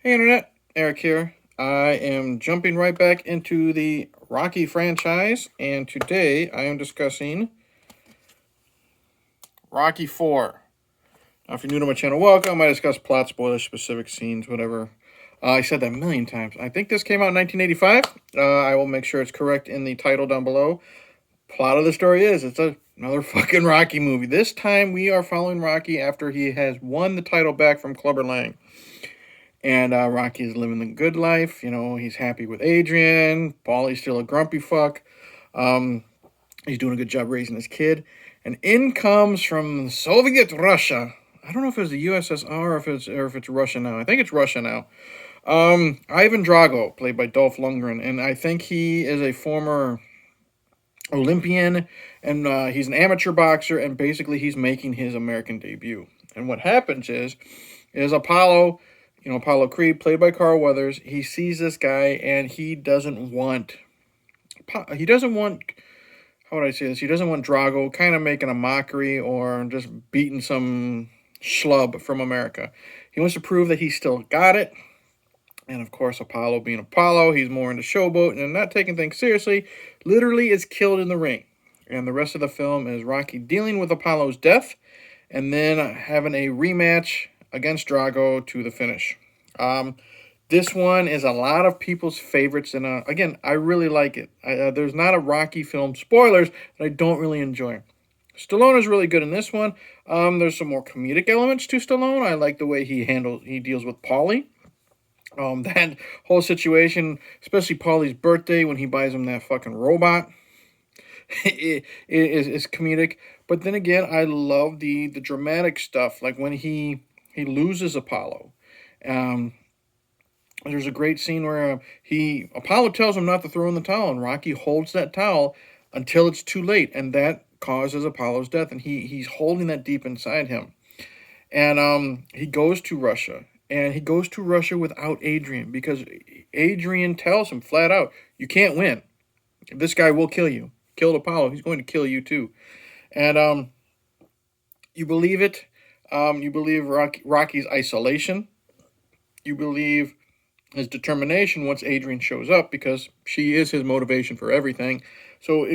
Hey Internet, Eric here. I am jumping right back into the Rocky franchise, and today I am discussing Rocky 4. Now, if you're new to my channel, welcome. I discuss plot, spoilers, specific scenes, whatever. I said that a million times. I think this came out in 1985. I will make sure it's correct in the title down below. Plot of the story is another fucking Rocky movie. This time we are following Rocky after he has won the title back from Clubber Lang. And Rocky is living the good life. He's happy with Adrian. Paulie's still a grumpy fuck. Um, he's doing a good job raising his kid. And in comes from Soviet Russia. I don't know if it's the USSR or if it's Russia now. I think it's Russia now. Ivan Drago, played by Dolph Lundgren, and I think he is a former Olympian, and he's an amateur boxer, and basically he's making his American debut. And what happens is Apollo Creed, played by Carl Weathers, he sees this guy and he doesn't want, how would I say this? He doesn't want Drago kind of making a mockery or just beating some schlub from America. He wants to prove that he still got it. And of course, Apollo being Apollo, he's more into showboat and not taking things seriously, literally is killed in the ring. And the rest of the film is Rocky dealing with Apollo's death and then having a rematch against Drago to the finish. This one is a lot of people's favorites, and again, I really like it. There's not a Rocky film, spoilers, that I don't really enjoy. Stallone is really good in this one. There's some more comedic elements to Stallone. I like the way he deals with Paulie. That whole situation, especially Paulie's birthday when he buys him that fucking robot, is comedic. But then again, I love the dramatic stuff, like when he loses Apollo. There's a great scene where Apollo tells him not to throw in the towel, and Rocky holds that towel until it's too late, and that causes Apollo's death, and he's holding that deep inside him. And he goes to Russia, and he goes to Russia without Adrian, because Adrian tells him flat out, you can't win. This guy will kill you. Killed Apollo, he's going to kill you too. And you believe it. You believe Rocky's isolation. You believe his determination once Adrian shows up, because she is his motivation for everything. So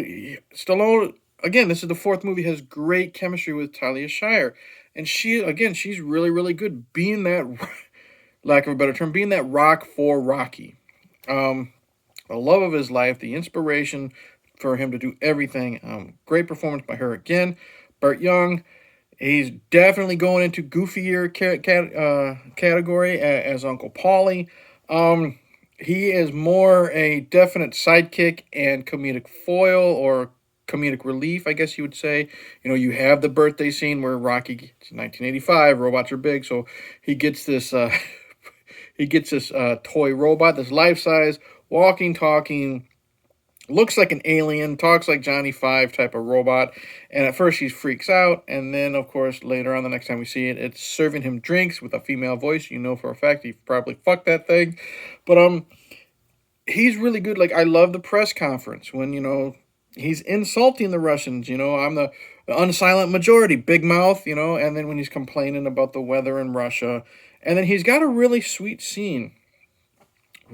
Stallone, again, this is the fourth movie, has great chemistry with Talia Shire. And she's really, really good being that, lack of a better term, being that rock for Rocky. The love of his life, the inspiration for him to do everything. Great performance by her again. Burt Young, he's definitely going into goofier category as Uncle Paulie. He is more a definite sidekick and comedic foil, or comedic relief, I guess you would say. You have the birthday scene where Rocky, it's 1985, robots are big, so he gets this toy robot, this life-size, walking, talking, looks like an alien, talks like Johnny Five type of robot. And at first he freaks out, and then of course later on, the next time we see it, it's serving him drinks with a female voice. For a fact he probably fucked that thing. But he's really good. Like, I love the press conference when he's insulting the Russians. I'm the unsilent majority, big mouth. And then when he's complaining about the weather in Russia, and then he's got a really sweet scene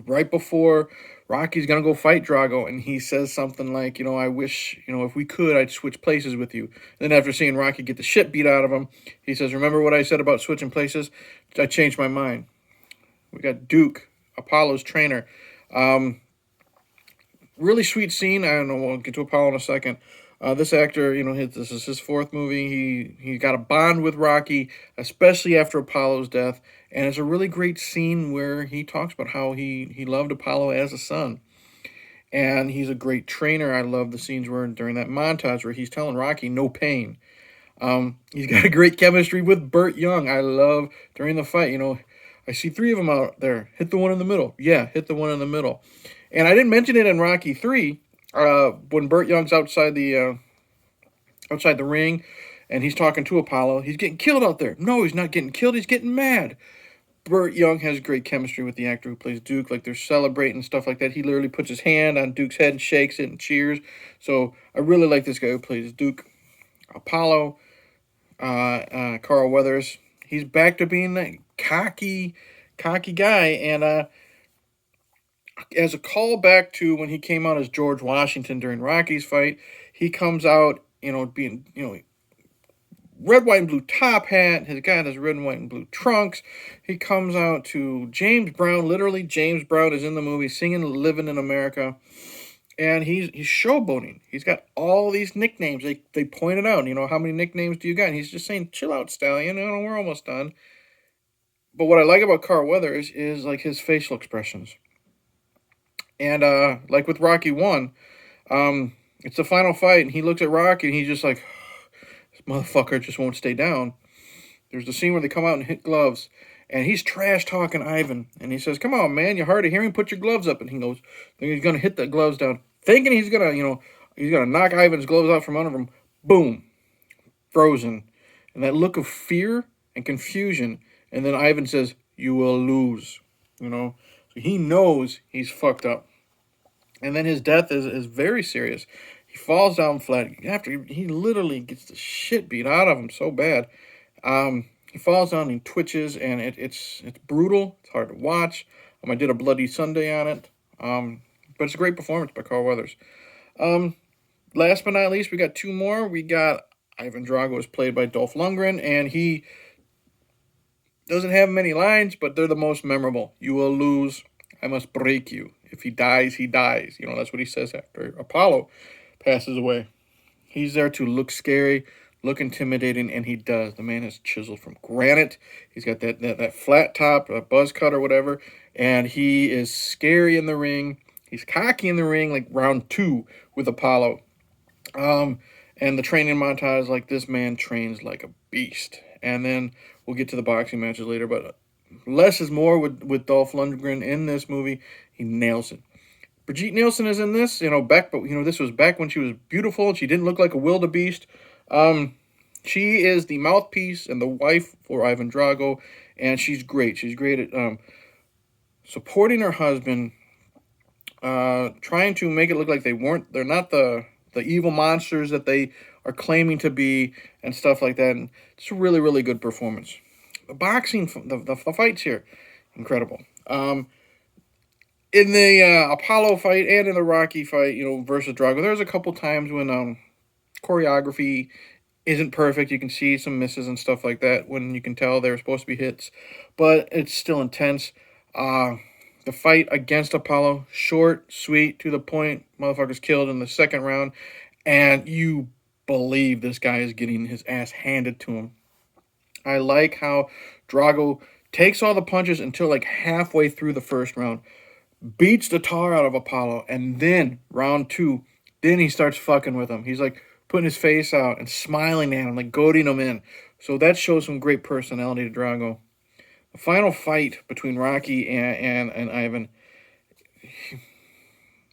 right before Rocky's gonna go fight Drago, and he says something like, I wish, if we could, I'd switch places with you. And then after seeing Rocky get the shit beat out of him, he says, remember what I said about switching places? I changed my mind. We got Duke, Apollo's trainer. Really sweet scene. I don't know, we'll get to Apollo in a second. This actor, this is his fourth movie. He got a bond with Rocky, especially after Apollo's death. And it's a really great scene where he talks about how he loved Apollo as a son. And he's a great trainer. I love the scenes where during that montage where he's telling Rocky, no pain. He's got a great chemistry with Burt Young. I love during the fight, I see three of them out there. Hit the one in the middle. Yeah, hit the one in the middle. And I didn't mention it in Rocky 3. When Burt Young's outside the ring, and he's talking to Apollo, he's getting killed out there. No, he's not getting killed. He's getting mad. Burt Young has great chemistry with the actor who plays Duke. Like, they're celebrating stuff like that. He literally puts his hand on Duke's head and shakes it and cheers. So I really like this guy who plays Duke. Apollo, Carl Weathers. He's back to being that cocky cocky guy. And as a callback to when he came out as George Washington during Rocky's fight, he comes out, being, red, white, and blue top hat. His guy has red, and white, and blue trunks. He comes out to James Brown. Literally, James Brown is in the movie singing "Living in America," and he's showboating. He's got all these nicknames. They pointed out, how many nicknames do you got? And he's just saying, "Chill out, Stallion. We're almost done." But what I like about Carl Weathers is like his facial expressions, and like with Rocky 1, it's the final fight, and he looks at Rocky, and he's just like, "This motherfucker just won't stay down." There's the scene where they come out and hit gloves, and he's trash talking Ivan, and he says, "Come on, man, you're hard of hearing. Put your gloves up." And he goes, then he's gonna hit the gloves down, thinking he's gonna knock Ivan's gloves out from under him. Boom, frozen, and that look of fear and confusion. And then Ivan says, "You will lose." So he knows he's fucked up. And then his death is very serious. He falls down flat after he literally gets the shit beat out of him so bad. He falls down, he twitches, and it's brutal. It's hard to watch. I did a Bloody Sunday on it. But it's a great performance by Carl Weathers. Last but not least, we got two more. We got Ivan Drago is played by Dolph Lundgren, and he doesn't have many lines, but they're the most memorable. "You will lose. I must break you. If he dies, he dies." That's what he says after Apollo passes away. He's there to look scary, look intimidating, and he does. The man is chiseled from granite. He's got that flat top, a buzz cut or whatever, and he is scary in the ring. He's cocky in the ring, like round 2 with Apollo. And the training montage, like, this man trains like a beast. And then we'll get to the boxing matches later, but less is more with Dolph Lundgren in this movie. He nails it. Brigitte Nielsen is in this, this was back when she was beautiful and she didn't look like a wildebeest. She is the mouthpiece and the wife for Ivan Drago, and she's great. She's great at supporting her husband, trying to make it look like they're not the evil monsters that they are claiming to be, and stuff like that. And it's a really, really good performance. The boxing, the fights here, incredible. In the Apollo fight and in the Rocky fight, versus Drago, there's a couple times when choreography isn't perfect. You can see some misses and stuff like that when you can tell they're supposed to be hits, but it's still intense. The fight against Apollo, short, sweet, to the point. Motherfucker's killed in the second round, and you believe this guy is getting his ass handed to him. I like how Drago takes all the punches until like halfway through the first round, beats the tar out of Apollo, and then round 2, then he starts fucking with him. He's like putting his face out and smiling at him, like goading him in. So that shows some great personality to Drago. The final fight between Rocky and Ivan,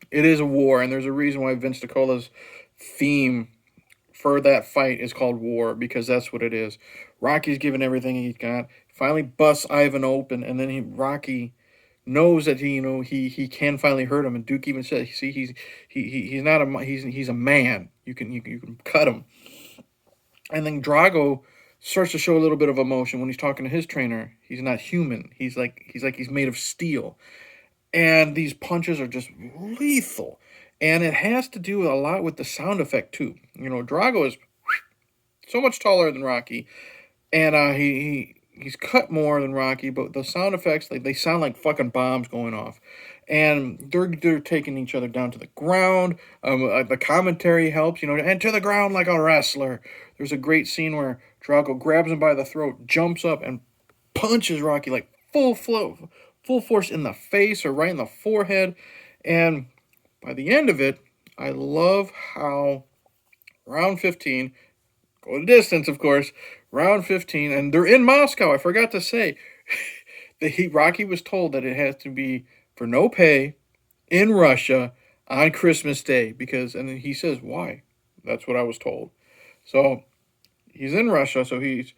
it is a war, and there's a reason why Vince DiCola's theme for that fight is called War, because that's what it is. Rocky's giving everything he's got. Finally busts Ivan open, and then Rocky knows that he can finally hurt him. And Duke even says, "See, he's not he's a man. You can cut him." And then Drago starts to show a little bit of emotion when he's talking to his trainer. He's not human. He's made of steel, and these punches are just lethal. And it has to do a lot with the sound effect too. Drago is so much taller than Rocky, and he's cut more than Rocky, but the sound effects, they sound like fucking bombs going off. And they're taking each other down to the ground. The commentary helps, and to the ground like a wrestler. There's a great scene where Drago grabs him by the throat, jumps up, and punches Rocky like full force in the face or right in the forehead. And by the end of it, I love how round 15, go the distance, of course, round 15, and they're in Moscow. I forgot to say, Rocky was told that it has to be for no pay in Russia on Christmas Day, and then he says, why? That's what I was told. So he's in Russia, so he's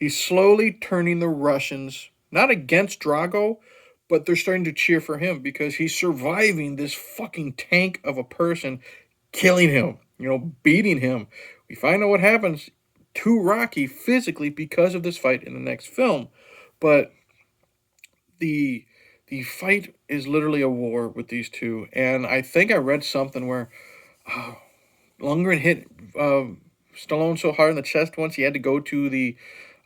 slowly turning the Russians, not against Drago, but they're starting to cheer for him because he's surviving this fucking tank of a person killing him, beating him. We find out what happens to Rocky physically because of this fight in the next film. But the fight is literally a war with these two, and I think I read something where Lundgren hit Stallone so hard in the chest once he had to go to the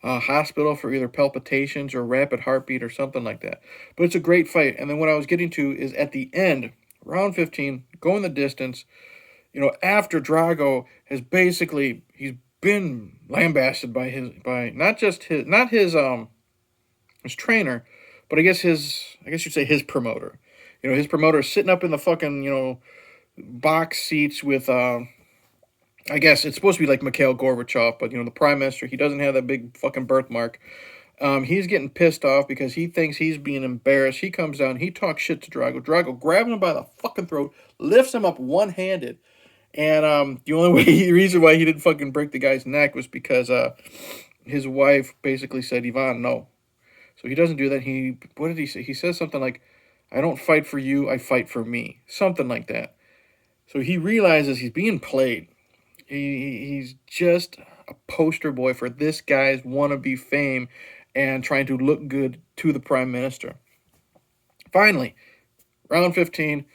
hospital for either palpitations or rapid heartbeat or something like that. But it's a great fight. And then what I was getting to is at the end, round 15, going the distance, after Drago has basically he's been lambasted by not his trainer, but I guess you'd say his promoter. His promoter is sitting up in the fucking, box seats with I guess it's supposed to be like Mikhail Gorbachev, but the prime minister, he doesn't have that big fucking birthmark. He's getting pissed off because he thinks he's being embarrassed. He comes down, he talks shit to Drago. Drago grabs him by the fucking throat, lifts him up one-handed, and the only reason why he didn't fucking break the guy's neck was because his wife basically said, Ivan, no. So he doesn't do that. What did he say? He says something like, I don't fight for you, I fight for me. Something like that. So he realizes he's being played. He's just a poster boy for this guy's wannabe fame and trying to look good to the prime minister. Finally, round 15,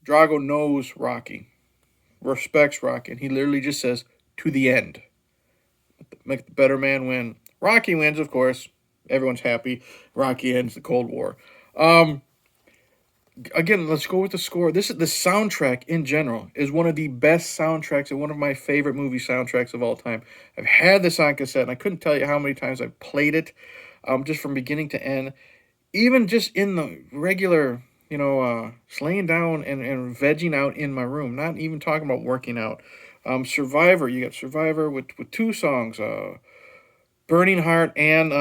Drago knows Rocky, respects Rocky, and he literally just says, to the end. Make the better man win. Rocky wins, of course. Everyone's happy. Rocky ends the Cold War. Again, let's go with the score. The soundtrack in general is one of the best soundtracks and one of my favorite movie soundtracks of all time. I've had this on cassette, and I couldn't tell you how many times I've played it, just from beginning to end. Even just in the regular, slaying down and vegging out in my room. Not even talking about working out. Survivor, you got Survivor with two songs, Burning Heart and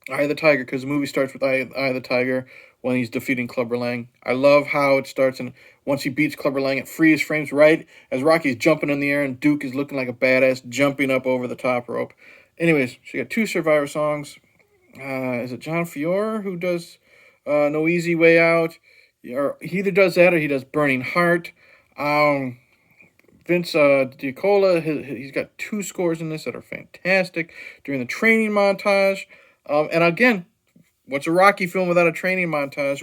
Eye of the Tiger, because the movie starts with Eye of the Tiger when he's defeating Clubber Lang. I love how it starts, and once he beats Clubber Lang, it freeze frames right as Rocky's jumping in the air and Duke is looking like a badass jumping up over the top rope. Anyways, so you got two Survivor songs. Is it John Fiore who does No Easy Way Out? Or he either does that or he does Burning Heart. Vince Diacola, he's got two scores in this that are fantastic during the training montage. And again, what's a Rocky film without a training montage?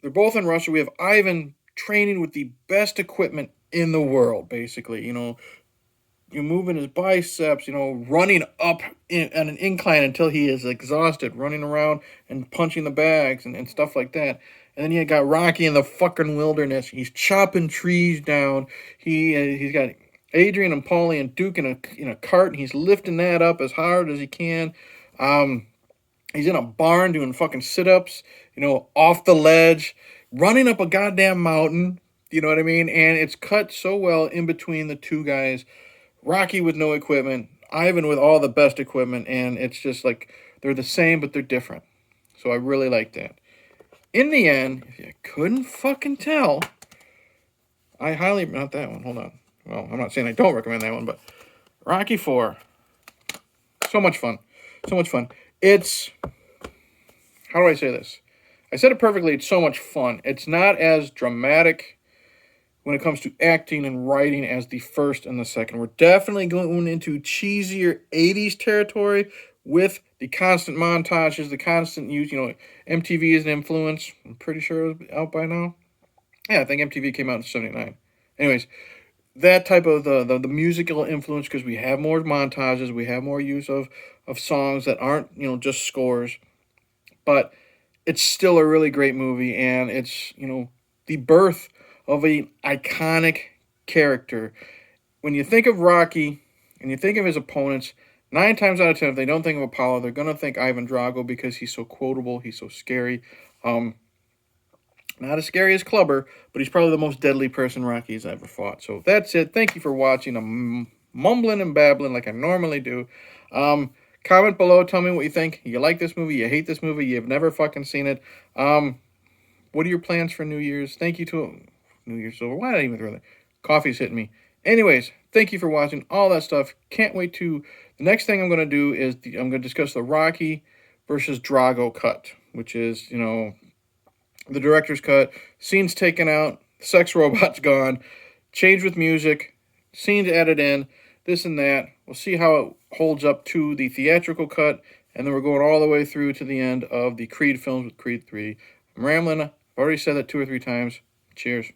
They're both in Russia. We have Ivan training with the best equipment in the world, basically. You're moving his biceps, running up on an incline until he is exhausted, running around and punching the bags and stuff like that. And then you got Rocky in the fucking wilderness. He's chopping trees down. He's got Adrian and Paulie and Duke in a cart, and he's lifting that up as hard as he can. He's in a barn doing fucking sit-ups, off the ledge, running up a goddamn mountain, you know what I mean? And it's cut so well in between the two guys. Rocky with no equipment, Ivan with all the best equipment, and it's just like they're the same, but they're different. So I really like that. In the end, if you couldn't fucking tell, not that one, hold on. Well, I'm not saying I don't recommend that one, but Rocky 4, so much fun. So much fun. It's, how do I say this? I said it perfectly, it's so much fun. It's not as dramatic when it comes to acting and writing as the first and the second. We're definitely going into cheesier 80s territory with the constant montages, the constant use, MTV is an influence. I'm pretty sure it was out by now. Yeah, I think MTV came out in 79. Anyways, that type of the musical influence, because we have more montages, we have more use of songs that aren't, just scores. But it's still a really great movie, and it's, the birth of an iconic character. When you think of Rocky and you think of his opponents, 9 times out of 10, if they don't think of Apollo, they're going to think Ivan Drago because he's so quotable, he's so scary. Not as scary as Clubber, but he's probably the most deadly person Rocky's ever fought. So that's it. Thank you for watching. I'm mumbling and babbling like I normally do. Comment below. Tell me what you think. You like this movie? You hate this movie? You've never fucking seen it? What are your plans for New Year's? Thank you to New Year's over. Why did I even throw that? Coffee's hitting me. Anyways, thank you for watching. All that stuff. Can't wait to... The next thing I'm going to do is I'm going to discuss the Rocky versus Drago cut, which is, the director's cut, scenes taken out, sex robot's gone, changed with music, scenes added in, this and that. We'll see how it holds up to the theatrical cut And then we're going all the way through to the end of the Creed films with Creed 3. I'm rambling. I've already said that 2 or 3 times. Cheers.